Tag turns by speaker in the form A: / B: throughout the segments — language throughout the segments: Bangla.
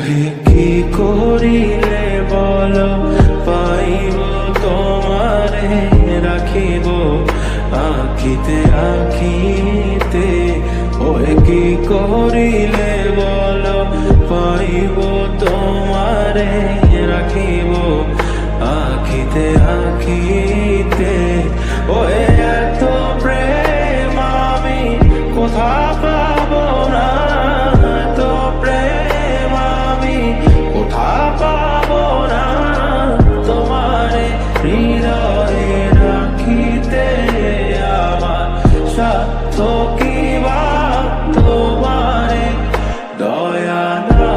A: ওহে কি করিলে বলো পাইব তোমারে রাখিব আখিতে আখিতে। ওহে কি করিলে বলো পাইব তোমারে রাখিব আখিতে আখিতে। ওহে এত প্রেম আমি কোথা পাবো না, এত প্রেম আমি কোথা পাবো না। তোমারে হৃদয়ে রাখিতে আমার সাধ্য কি বা তোমারে দয়া না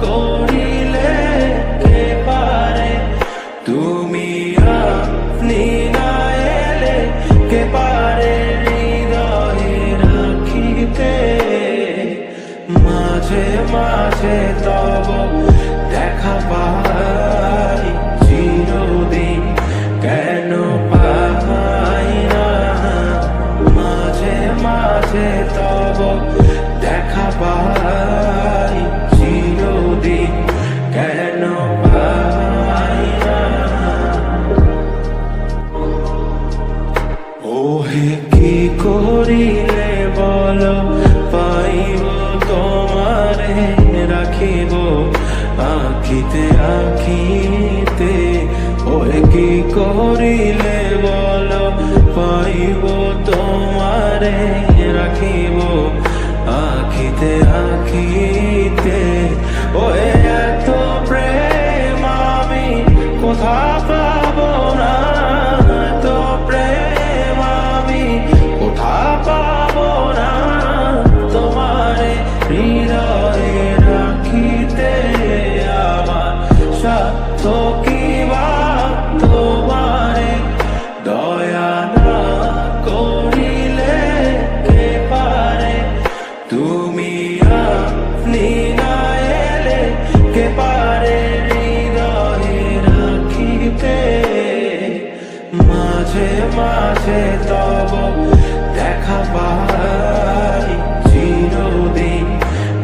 A: করিলে কে পারে। তুমি আপনি না এলে কে পারে হৃদয়ে রাখিতে। মাঝে মাঝে তব দেখা পাই চিরদিন কেন পাই না। মাঝে মাঝে তব দেখা পাই চিরদিন কেন পাই না। ওহে কি করিলে বলো পাইব তোমারে রাখিব আখিতে আখিতে। ওহে কি করিলে বলো পাইব তোমারে রাখিব আখিতে আখিতে। ওহে এত প্রেম আমি কোথা পাবো না, এত প্রেম আমি কোথা পাবো না। তোমারে হৃদয়ে রাখিতে আমার সাধ্য কি বা তোমারে দয়া না করিলে কে পারে। তুমি আপনি না এলে কে পারে হৃদয়ে রাখিতে। মাঝে মাঝে তব দেখা পাই চিরদিন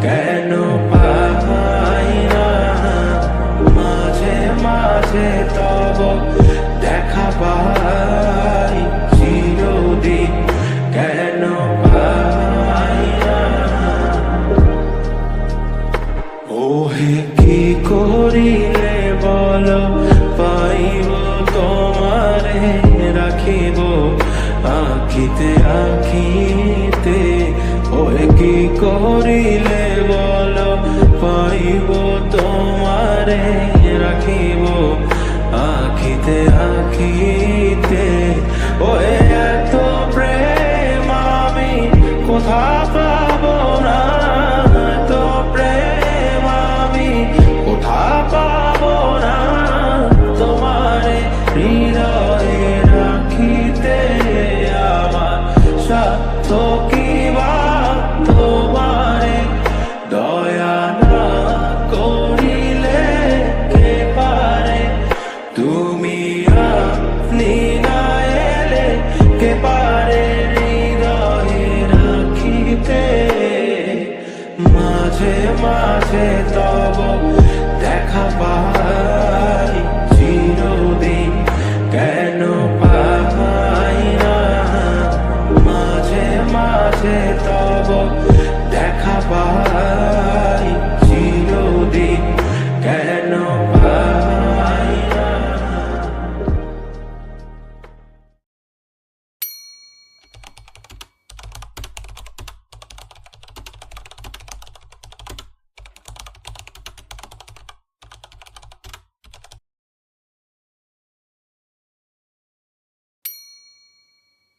A: কেন পাই না। মাঝে মাঝে তব দেখা পাই চিরদিন কেন পাই না। ওহে কি করিলে বলো পাইব তোমারে রাখিব আখিতে আখিতে। ওহে কি করিলে বলো পাইব তোমারে রাখিব আখিতে আখিতে। ওহে এত প্রেম আমি কোথা পাবো না, এত প্রেম আমি কোথা পাবো না। তোমারে হৃদয়ে রাখিতে আমার সাধ্য কি বা তোমারে দয়া না করিলে কে পারে। তুমি আপনি না এলে কে পারে হৃদয়ে রাখিতে। মাঝে মাঝে তব দেখা পাই